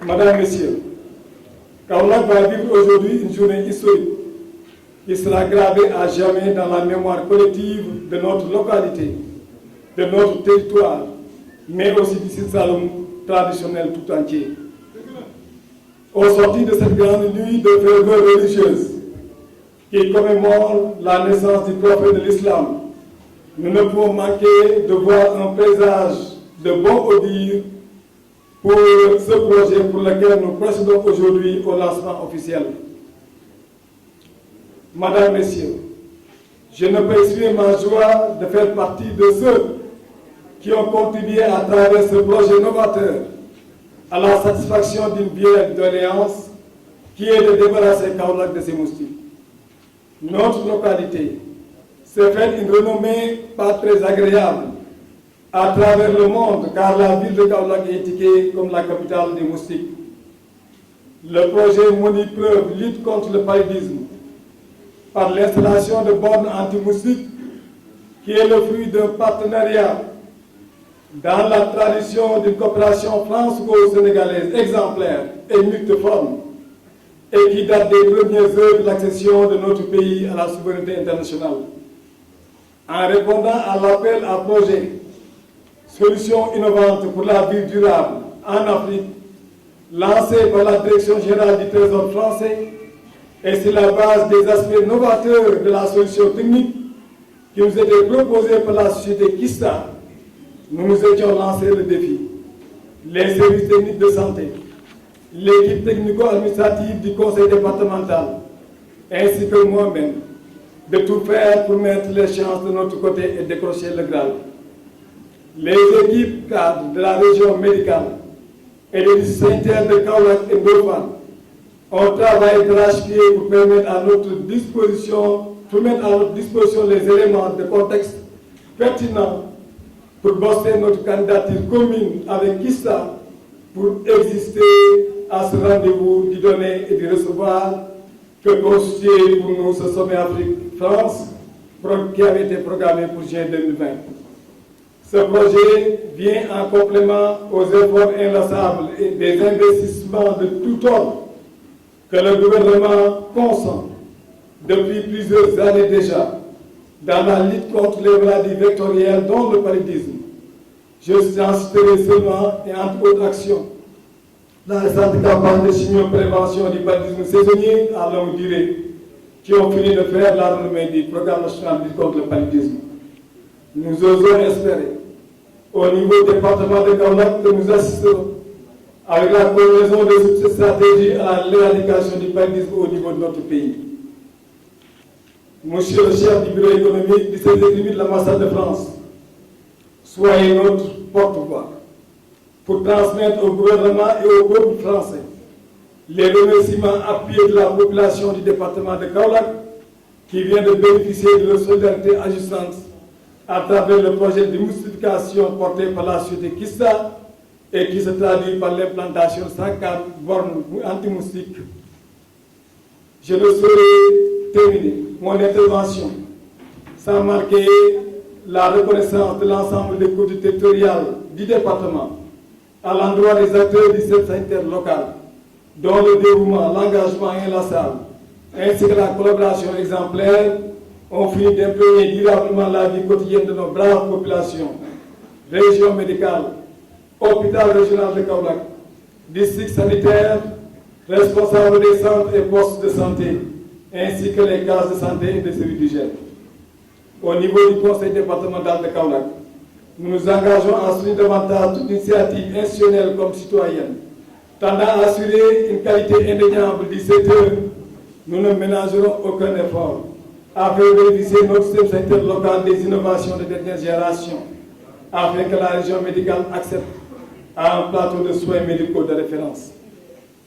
Madame, Messieurs, Kaolack va vivre aujourd'hui une journée historique qui sera gravée à jamais dans la mémoire collective de notre localité, de notre territoire, mais aussi du Sine Saloum traditionnel tout entier. Au sortir de cette grande nuit de ferveur religieuse qui commémore la naissance du prophète de l'islam, nous ne pouvons manquer de voir un présage de bon augure pour ce projet pour lequel nous procédons aujourd'hui au lancement officiel. Madame, Messieurs, je ne peux exprimer ma joie de faire partie de ceux qui ont contribué à travers ce projet novateur à la satisfaction d'une vieille doléance qui est de débarrasser Kaolack de ces moustiques. Notre localité s'est fait une renommée pas très agréable à travers le monde, car la ville de Kaolack est étiquetée comme la capitale des moustiques. Le projet Monipreuve lutte contre le paludisme par l'installation de bornes anti-moustiques qui est le fruit d'un partenariat dans la tradition d'une coopération franco-sénégalaise exemplaire et multiforme et qui date des premières heures de l'accession de notre pays à la souveraineté internationale. En répondant à l'appel à projet Solutions innovantes pour la vie durable en Afrique, lancé par la Direction générale du Trésor français, et c'est la base des aspects novateurs de la solution technique qui nous était proposée par la société Kista, nous nous étions lancé le défi. Les services techniques de santé, l'équipe technico-administrative du conseil départemental, ainsi que moi-même, de tout faire pour mettre les chances de notre côté et décrocher le Graal. Les équipes cadres de la région médicale et des sanitaires de Kaolack et Ndofane ont travaillé d'arrache-pied pour mettre à notre disposition les éléments de contexte pertinents pour bosser notre candidature commune avec Kista pour exister à ce rendez-vous du donner et du recevoir que constitue pour nous ce sommet Afrique-France qui avait été programmé pour juin 2020. Ce projet vient en complément aux efforts inlassables et des investissements de tout ordre que le gouvernement consent depuis plusieurs années déjà dans la lutte contre les maladies vectorielles dont le paludisme. Je en citerai seulement, et entre autres actions, la récente campagne de chimioprévention du paludisme saisonnier à longue durée qui ont fini de faire la renommée du programme national de lutte contre le paludisme. Nous osons espérer, au niveau département de Kaolack, que nous assisterons avec la combinaison de cette stratégie à l'éradication du paludisme au niveau de notre pays. Monsieur le chef du bureau économique du service économique de l'ambassade de France, soyez notre porte-voix pour transmettre au gouvernement et au peuple français les remerciements appuyés de la population du département de Kaolack qui vient de bénéficier de leur solidarité agissante à travers le projet de moustification porté par la société Kista et qui se traduit par l'implantation de 104 bornes anti-moustiques. Je ne saurais terminer mon intervention sans marquer la reconnaissance de l'ensemble des collectivités territoriales du département à l'endroit des acteurs du secteur sanitaire local, dont le dévouement, l'engagement inlassable, ainsi que la collaboration exemplaire ont fini d'imprégner durablement la vie quotidienne de nos braves populations. Région médicale, hôpital régional de Kaolack, district sanitaire, responsables des centres et postes de santé, ainsi que les cases de santé et des services d'hygiène. Au niveau du conseil départemental de Kaolack, nous nous engageons à soutenir davantage toute initiative institutionnelle comme citoyenne, tendant à assurer une qualité indéniable du secteur. Nous ne ménagerons aucun effort à faire bénéficier notre système sanitaire local des innovations de dernière génération, afin que la région médicale accepte à un plateau de soins médicaux de référence.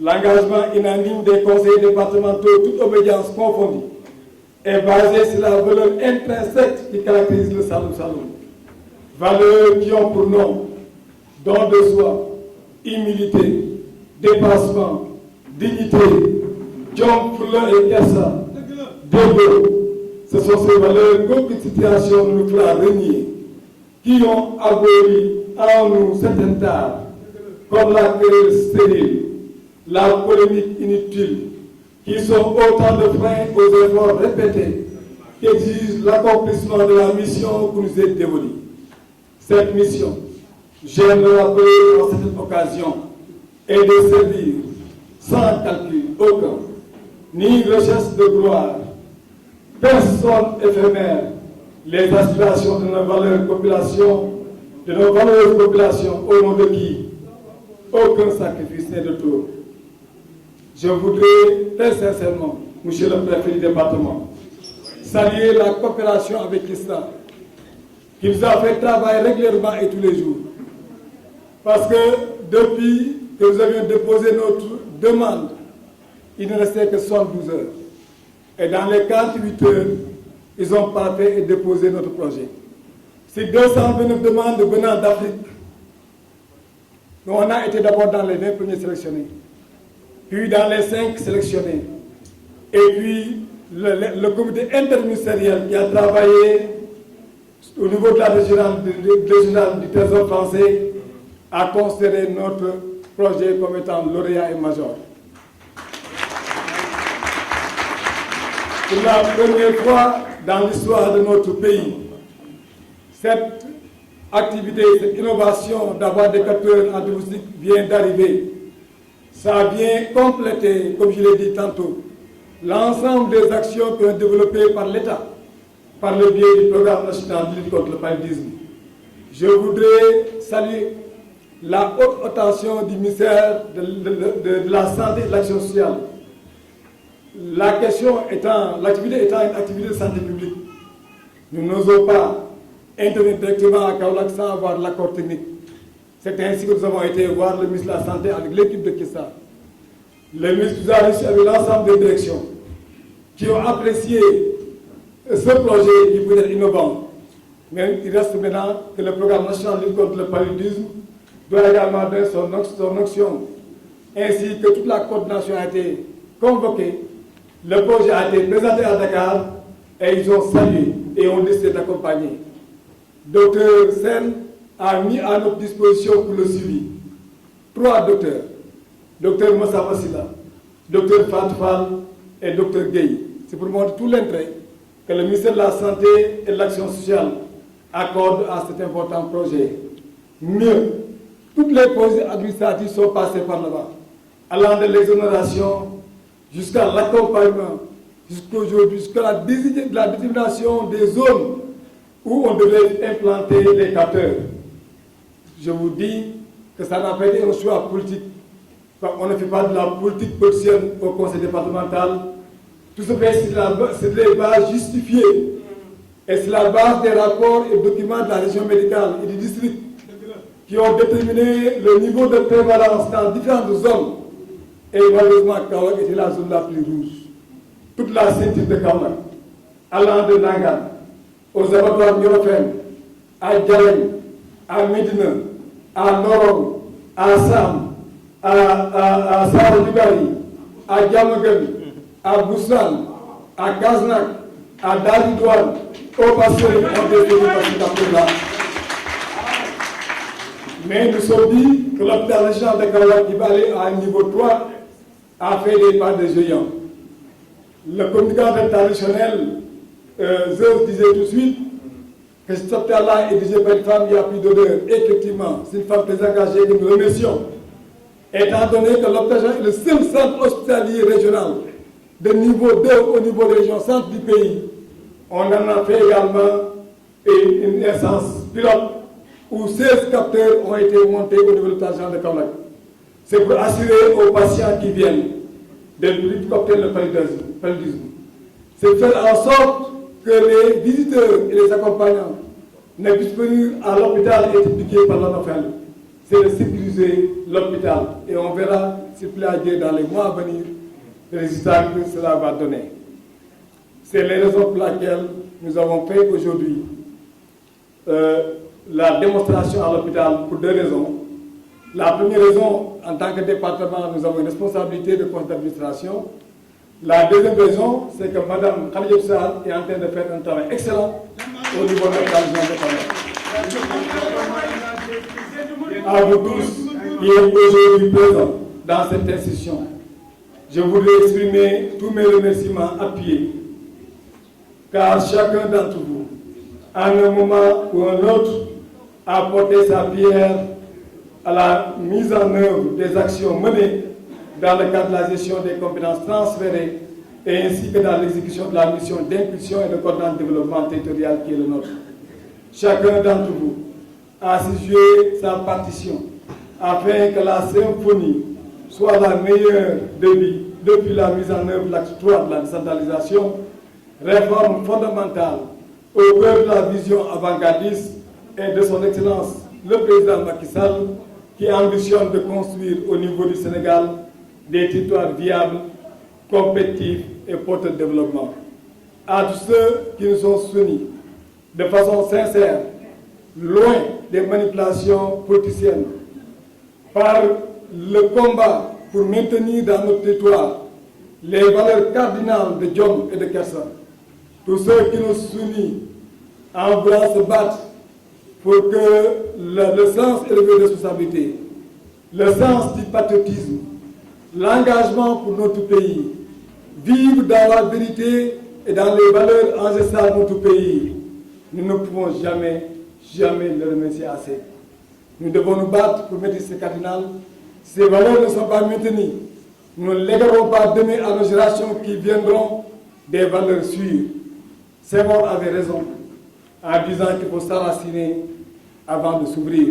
L'engagement unanime des conseillers départementaux, toute obédience confondue, est basé sur la valeur intrinsèque qui caractérise le Saloum Saloum. Valeurs qui ont pour nom don de soi, humilité, dépassement, dignité, jom, fleur et kersa, dévot. Ce sont ces valeurs qu'aucune situation ne nous fera renier, qui ont aboli en nous certaines tares, comme la querelle stérile, la polémique inutile, qui sont autant de freins aux efforts répétés qui exigent l'accomplissement de la mission qui nous est dévolue. Cette mission, j'aime le rappeler en cette occasion, est de servir sans calcul aucun, ni recherche de gloire, personne éphémère, les aspirations de nos valeurs populations, de nos valeureuses populations, au nom de qui aucun sacrifice n'est de trop. Je voudrais très sincèrement, monsieur le préfet du département, saluer la coopération avec l'Islam, qui nous a fait travailler régulièrement et tous les jours. Parce que depuis que nous avions déposé notre demande, il ne restait que 72 heures. Et dans les 48 heures, ils ont parfait et déposé notre projet. C'est 229 demandes venant d'Afrique. On a été d'abord dans les 20 premiers sélectionnés, puis dans les 5 sélectionnés, et puis le comité interministériel qui a travaillé au niveau de la régionale du Trésor français a considéré notre projet comme étant lauréat et major. Pour la première fois dans l'histoire de notre pays, cette activité, cette innovation d'avoir des capteurs antibiotiques vient d'arriver. Ça a bien complété, comme je l'ai dit tantôt, l'ensemble des actions qui ont été développées par l'État, par le biais du programme national de lutte contre le paludisme. Je voudrais saluer la haute attention du ministère de la Santé et de l'Action sociale. L'activité étant une activité de santé publique, nous n'osons pas intervenir directement à Kaolack sans avoir l'accord technique. C'est ainsi que nous avons été voir le ministre de la Santé avec l'équipe de Kissa. Le ministre nous a reçu avec l'ensemble des directions qui ont apprécié ce projet qui peut être innovant. Mais il reste maintenant que le programme national de lutte contre le paludisme doit également donner son action, ainsi que toute la coordination a été convoquée. Le projet a été présenté à Dakar et ils ont salué et ont décidé d'accompagner. Docteur Sen a mis à notre disposition pour le suivi 3 docteurs, docteur Moussa Massila, docteur Fatfal et docteur Gueye. C'est pour montrer tout l'intérêt que le ministère de la Santé et de l'Action sociale accorde à cet important projet. Mieux, toutes les projets administratifs sont passés par là-bas, allant de l'exonération jusqu'à l'accompagnement, jusqu'aujourd'hui, jusqu'à la détermination des zones où on devait implanter les capteurs. Je vous dis que ça n'a pas été un choix politique. On ne fait pas de la politique politicienne au conseil départemental. Tout ce fait, c'est des bases justifiées. Et c'est la base des rapports et documents de la région médicale et du district qui ont déterminé le niveau de prévalence dans différentes zones. Et malheureusement, Kaolack était la zone la plus rouge. Toute la ceinture de Kaolack, allant de Nangan, aux abattoirs Niorofène, à Djalem, à Médina, à Norong, à Sam, à Sarah-Dugari, à Diamaguène, à Boussan, à Kaznak, à Daridouane, au passé, on définit là. Mais nous sommes dit que l'hôpital régional de Kaolack qui va aller à un niveau 3 a fait des pas de géant. Le communicateur traditionnel, Zeus disait tout de suite que cet hôpital-là est dirigé par une femme qui a plus d'odeur. Effectivement, c'est une femme très engagée que nous remercions. Étant donné que l'hôpital est le seul centre hospitalier régional de niveau 2 au niveau de région centre du pays, on en a fait également une instance pilote où 16 capteurs ont été montés au niveau de l'hôpital de Kaolack. C'est pour assurer aux patients qui viennent de lutter contre le paludisme. C'est faire en sorte que les visiteurs et les accompagnants ne puissent venir à l'hôpital et être piqués par l'anophèle. C'est de sécuriser l'hôpital. Et on verra, s'il plaît à Dieu, dans les mois à venir, les résultats que cela va donner. C'est les raisons pour lesquelles nous avons fait aujourd'hui la démonstration à l'hôpital pour 2 raisons. La première raison, en tant que département, nous avons une responsabilité de conseil d'administration. La deuxième raison, c'est que Mme Khadija Sall est en train de faire un travail excellent au niveau de l'hôpital de Kaolack. À vous tous qui êtes aujourd'hui présents, dans cette institution. Je voudrais exprimer tous mes remerciements appuyés, car chacun d'entre vous, à un moment ou un autre, a apporté sa pierre à la mise en œuvre des actions menées dans le cadre de la gestion des compétences transférées et ainsi que dans l'exécution de la mission d'impulsion et de coordination de développement territorial qui est le nôtre. Chacun d'entre vous a su jouer sa partition afin que la symphonie soit la meilleure débit depuis la mise en œuvre de l'acte 3 de la décentralisation, réforme fondamentale au cœur de la vision avant-gardiste et de son Excellence le président Macky Sall, qui ambitionne de construire au niveau du Sénégal des territoires viables, compétitifs et porteurs de développement. À tous ceux qui nous ont soutenus de façon sincère, loin des manipulations politiciennes, par le combat pour maintenir dans notre territoire les valeurs cardinales de Diom et de Kersa, tous ceux qui nous soutenent en voulant se battre pour que le sens élevé de responsabilité, le sens du patriotisme, l'engagement pour notre pays, vivre dans la vérité et dans les valeurs ancestrales de notre pays, nous ne pouvons jamais le remercier assez. Nous devons nous battre pour mettre ces cardinales. Ces valeurs ne sont pas maintenues. Nous ne léguerons pas demain à nos générations qui viendront des valeurs sûres. Senghor avait raison en disant qu'il faut s'enraciner avant de s'ouvrir.